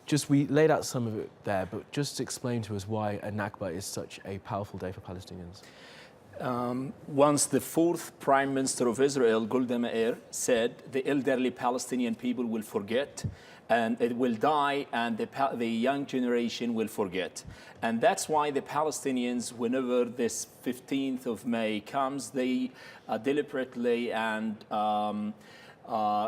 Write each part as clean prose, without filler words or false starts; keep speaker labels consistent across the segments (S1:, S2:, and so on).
S1: Just we laid out some of it there, but just explain to us why a Nakba is such a powerful day for Palestinians.
S2: Once the fourth Prime Minister of Israel, Golda Meir, said the elderly Palestinian people will forget and it will die and the young generation will forget. And that's why the Palestinians, whenever this 15th of May comes, they deliberately and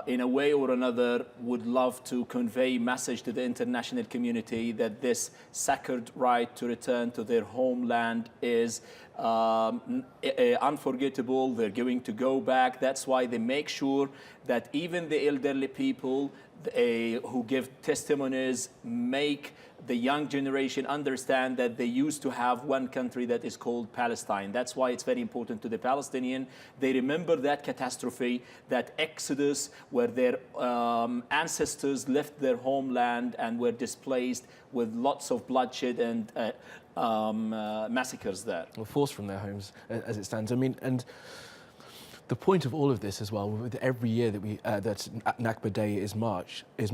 S2: in a way or another would love to convey message to the international community that this sacred right to return to their homeland is unforgettable. They're going to go back. That's why they make sure that even the elderly people who give testimonies make the young generation understand that they used to have one country that is called Palestine. That's why it's very important to the Palestinian. They remember that catastrophe, that exodus where their ancestors left their homeland and were displaced with lots of bloodshed and massacres there.
S1: Well, forced from their homes as it stands. I mean, and the point of all of this as well, with every year that that Nakba Day is marked, is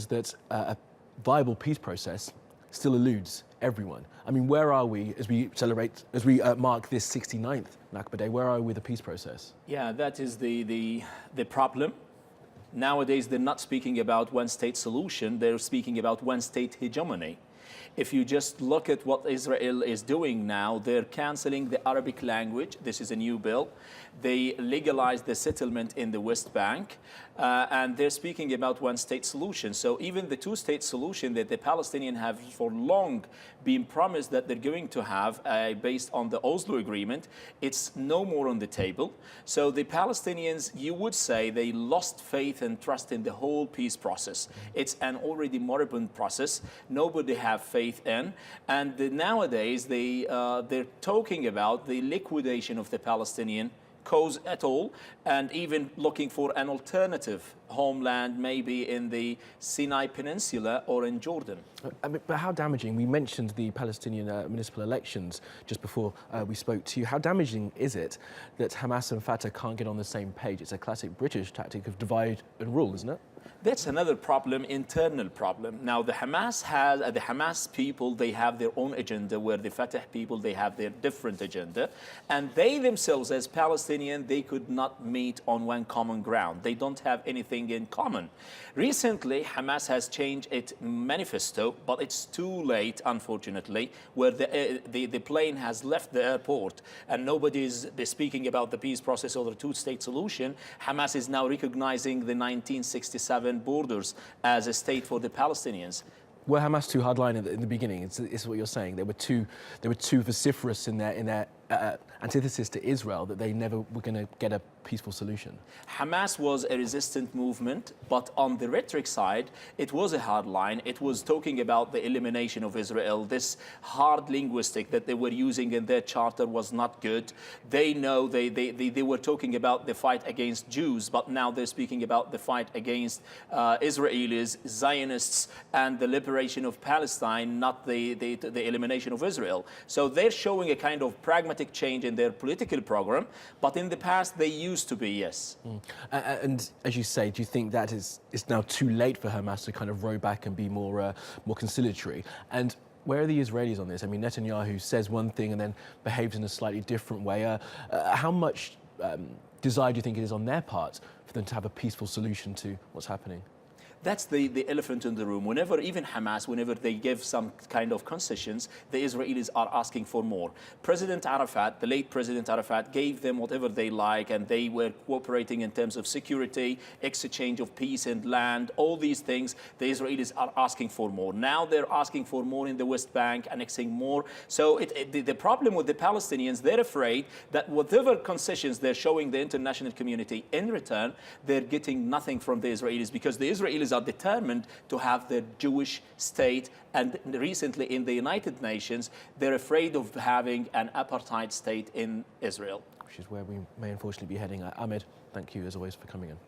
S1: that a viable peace process still eludes everyone. I mean, where are we as we celebrate, as we mark this 69th Nakba Day? Where are we with the peace process?
S2: Yeah, that is the problem. Nowadays, they're not speaking about one-state solution. They're speaking about one-state hegemony. If you just look at what Israel is doing now, they're canceling the Arabic language. This is a new bill. They legalized the settlement in the West Bank, and they're speaking about one-state solution. So even the two-state solution that the Palestinians have for long been promised that they're going to have based on the Oslo Agreement, it's no more on the table. So the Palestinians, you would say, they lost faith and trust in the whole peace process. It's an already moribund process. Nobody have faith in. And nowadays, they're talking about the liquidation of the Palestinian cause at all, and even looking for an alternative homeland, maybe in the Sinai Peninsula or in Jordan.
S1: But how damaging, we mentioned the Palestinian municipal elections just before we spoke to you. How damaging is it that Hamas and Fatah can't get on the same page? It's a classic British tactic of divide and rule, isn't it?
S2: That's another problem, internal problem. Now, the Hamas people, they have their own agenda, where the Fatah people, they have their different agenda. And they themselves, as Palestinians, they could not meet on one common ground. They don't have anything in common. Recently, Hamas has changed its manifesto, but it's too late, unfortunately, where the plane has left the airport and nobody is speaking about the peace process or the two-state solution. Hamas is now recognizing the 1967 borders as a state for the Palestinians.
S1: Were Hamas too hardline in the beginning? It's what you're saying. They were too vociferous in their antithesis to Israel that they never were going to get a peaceful solution.
S2: Hamas was a resistant movement, but on the rhetoric side, it was a hard line. It was talking about the elimination of Israel. This hard linguistic that they were using in their charter was not good. They know they were talking about the fight against Jews, but now they're speaking about the fight against Israelis, Zionists, and the liberation of Palestine, not the elimination of Israel. So they're showing a kind of pragmatic change in their political program, but in the past they used to be, yes.
S1: And as you say, do you think that it's now too late for Hamas to kind of row back and be more conciliatory? And where are the Israelis on this? I mean, Netanyahu says one thing and then behaves in a slightly different way. How much desire do you think it is on their part for them to have a peaceful solution to what's happening?
S2: That's the elephant in the room. Whenever, even Hamas, whenever they give some kind of concessions, the Israelis are asking for more. President Arafat, the late President Arafat, gave them whatever they like, and they were cooperating in terms of security, exchange of peace and land, all these things. The Israelis are asking for more. Now they're asking for more in the West Bank, annexing more. So the problem with the Palestinians, they're afraid that whatever concessions they're showing the international community, in return, they're getting nothing from the Israelis, because the Israelis are determined to have their Jewish state, and recently in the United Nations they're afraid of having an apartheid state in Israel.
S1: Which is where we may unfortunately be heading. Ahmed, thank you as always for coming in.